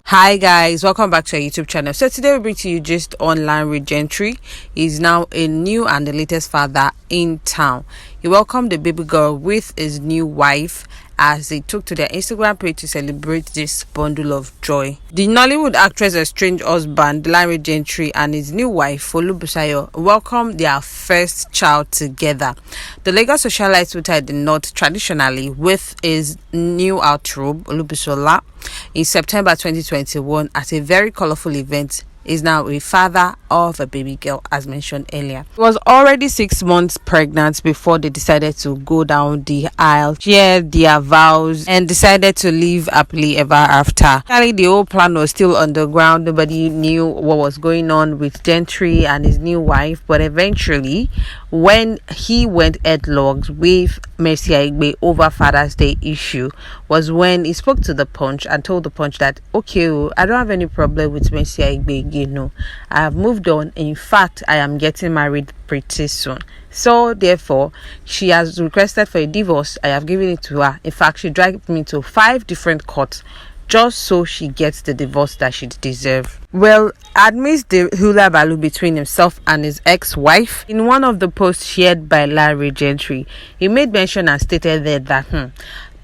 Hi guys, welcome back to our YouTube channel. So today we bring to you just on Lanre Gentry. He's now a new and the latest father in town. He welcomed the baby girl with his new wife as they took to their Instagram page to celebrate this bundle of joy. The Nollywood actress estranged husband Lanre Gentry and his new wife Olubusayo welcomed their first child together. The Lagos socialite tweeted the North traditionally with his new outrobe Olubusola in September 2021 at a very colorful event. Is now a father of a baby girl, as mentioned earlier. He was already 6 months pregnant before they decided to go down the aisle, share their vows, and decided to live happily ever after. Actually, the whole plan was still underground. Nobody knew what was going on with Gentry and his new wife, but eventually, when he went headlocks with Mercy Aigbe over Father's Day issue, was when he spoke to the Punch and told the Punch that, okay, I don't have any problem with Mercy Aigbe again. No, I have moved on. In fact, I am getting married pretty soon. So therefore, she has requested for a divorce. I have given it to her. In fact, she dragged me to 5 different courts just so she gets the divorce that she deserves. Well, amidst the hula baloo between himself and his ex-wife, in one of the posts shared by Lanre Gentry, he made mention and stated there that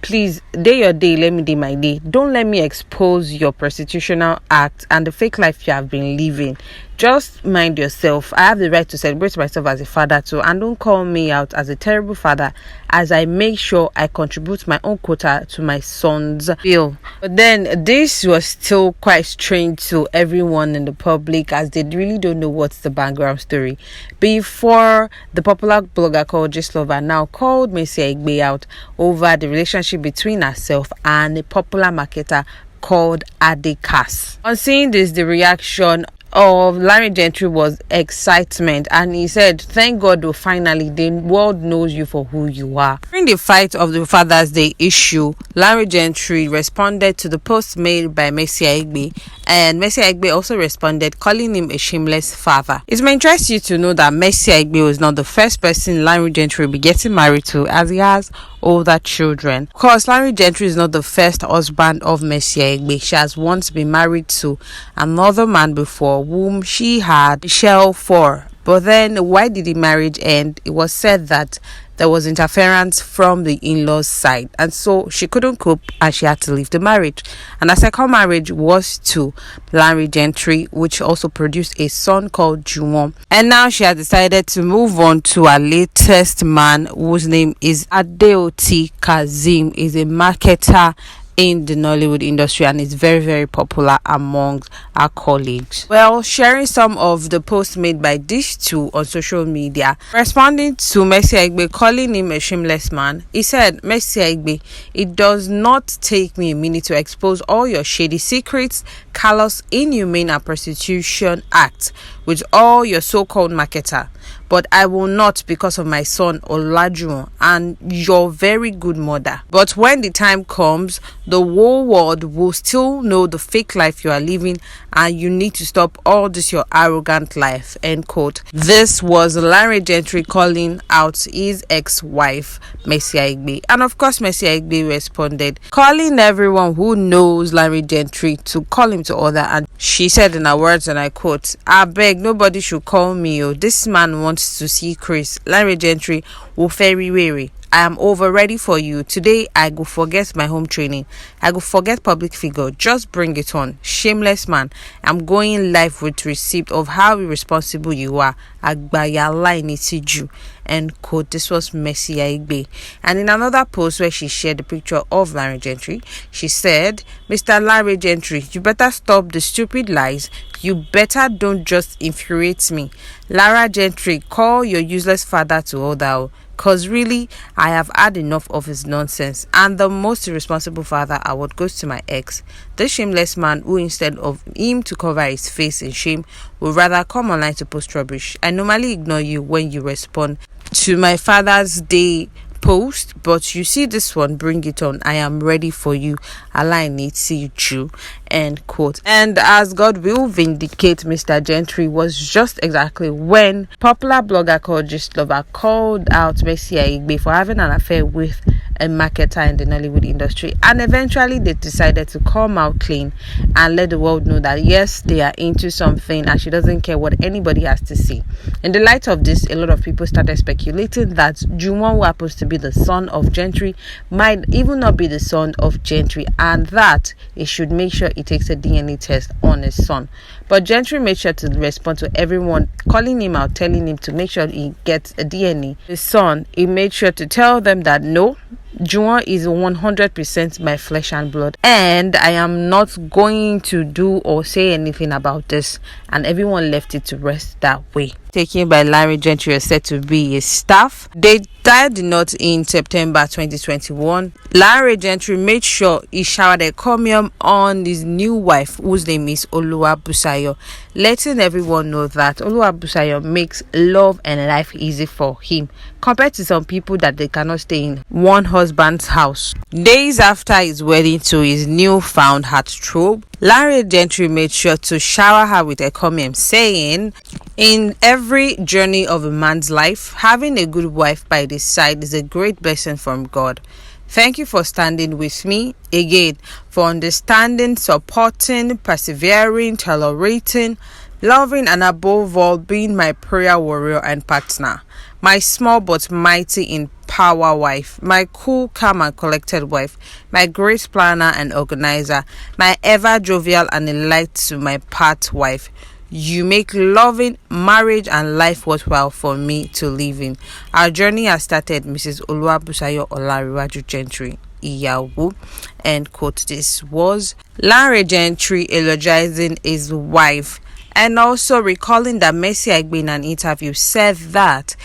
please, day your day, let me day my day. Don't let me expose your prostitutional act and the fake life you have been living. Just mind yourself. I have the right to celebrate myself as a father too, and don't call me out as a terrible father as I make sure I contribute my own quota to my son's bill. But then this was still quite strange to everyone in the public as they really don't know what's the background story. Before the popular blogger called Gistlover now called Mercy Aigbe out over the relationship between herself and a popular marketer called Adekas. On seeing this, the reaction of Lanre Gentry was excitement, and he said, thank God, finally the world knows you for who you are. During the fight of the Father's Day issue, Lanre Gentry responded to the post made by Mercy Aigbe, and Mercy Aigbe also responded, calling him a shameless father. It may interest you to know that Mercy Aigbe was not the first person Lanre Gentry will be getting married to, as he has older children. Of course, Lanre Gentry is not the first husband of Mercy Aigbe. She has once been married to another man before, whom she had shell for. But then, why did the marriage end? It was said that there was interference from the in-laws side, and so she couldn't cope and she had to leave the marriage. And her second marriage was to Lanre Gentry, which also produced a son called Juwon. And now she has decided to move on to her latest man, whose name is Adeoti Kazeem. Is a marketer in the Nollywood industry and is very, very popular among our colleagues. Well, sharing some of the posts made by these two on social media, responding to Mercy Aigbe calling him a shameless man, he said, Mercy Aigbe, it does not take me a minute to expose all your shady secrets, callous, inhumane and prostitution acts with all your so-called marketer. But I will not, because of my son Olajuwon and your very good mother. But when the time comes, the whole world will still know the fake life you are living, and you need to stop all this your arrogant life. End quote. This was Lanre Gentry calling out his ex-wife Mercy Aigbe, and of course Mercy Aigbe responded, calling everyone who knows Lanre Gentry to call him to order. And she said in her words, and I quote, I beg nobody should call me. This man wants to see Chris. Lanre Gentry will very weary. I am over ready for you. Today I go forget my home training. I go forget public figure. Just bring it on. Shameless man. I'm going live with receipt of how irresponsible you are. Agbayala initiju. End quote. This was Mercy Aigbe. And in another post where she shared a picture of Lanre Gentry, she said, Mr. Lanre Gentry, you better stop the stupid lies. You better don't just infuriate me. Lanre Gentry, call your useless father to order. Cause really, I have had enough of his nonsense, and the most irresponsible father award goes to my ex. This shameless man who, instead of him to cover his face in shame, would rather come online to post rubbish. I normally ignore you when you respond to my Father's Day post, but you see this one, bring it on. I am ready for you. Allah, I need to see you. end quote. And as God will vindicate Mr. Gentry was just exactly when popular blogger called Gist Lover called out Mercy Aigbe for having an affair with a marketer in the Nollywood industry, and eventually they decided to come out clean and let the world know that yes, they are into something and she doesn't care what anybody has to say. In the light of this, a lot of people started speculating that Juwon, who happens to be the son of Gentry, might even not be the son of Gentry, and that he should make sure he takes a DNA test on his son. But Gentry made sure to respond to everyone calling him out, telling him to make sure he gets a DNA. His son, he made sure to tell them that no, Juwon is 100% my flesh and blood, and I am not going to do or say anything about this. And everyone left it to rest that way. Taken by Lanre Gentry is said to be his staff. They tied the knot in September 2021. Lanre Gentry made sure he showered a encomium on his new wife, whose name is Oluwabusayo, letting everyone know that Oluwabusayo makes love and life easy for him, compared to some people that they cannot stay in one husband's house. Days after his wedding to his newfound heartthrob, Lanre Gentry made sure to shower her with a encomium, saying, "In every journey of a man's life, having a good wife by his side is a great blessing from God. Thank you for standing with me, again, for understanding, supporting, persevering, tolerating, loving, and above all, being my prayer warrior and partner. My small but mighty in power wife, my cool, calm, and collected wife, my great planner and organizer, my ever jovial and a light to my part wife. You make loving, marriage, and life worthwhile for me to live in. Our journey has started, Mrs. Oluwabusayo Olariwaju Gentry, Iyawo." End quote. This was Lanre Gentry eulogizing his wife, and also recalling that Mercy Aigbe in an interview said that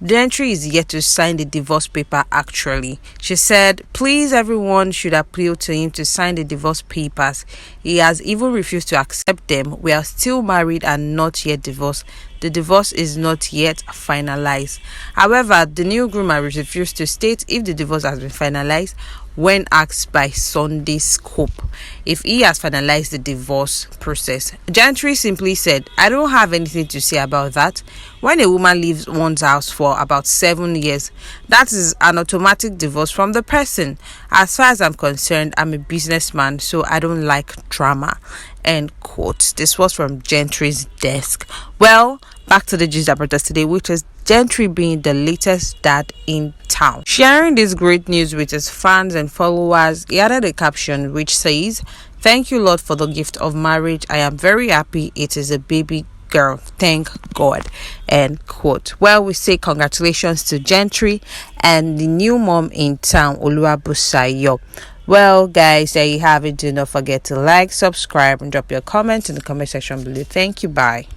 Gentry is yet to sign the divorce paper actually. She said, "Please, everyone should appeal to him to sign the divorce papers. He has even refused to accept them. We are still married and not yet divorced. The divorce is not yet finalized." However, the new groom has refused to state if the divorce has been finalized when asked by Sunday Scope if he has finalized the divorce process. Gentry simply said, "I don't have anything to say about that. When a woman leaves one's house for about 7 years, that is an automatic divorce from the person. As far as I'm concerned, I'm a businessman, so I don't like drama." End quote. This was from Gentry's desk. Well, back to the gist that brought us today, which is Gentry being the latest dad in town. Sharing this great news with his fans and followers, he added a caption which says, "Thank you, Lord, for the gift of marriage. I am very happy it is a baby girl. Thank God." End quote. Well, we say congratulations to Gentry and the new mom in town, Oluwabusayo. Well, guys, there you have it. Do not forget to like, subscribe, and drop your comments in the comment section below. Thank you. Bye.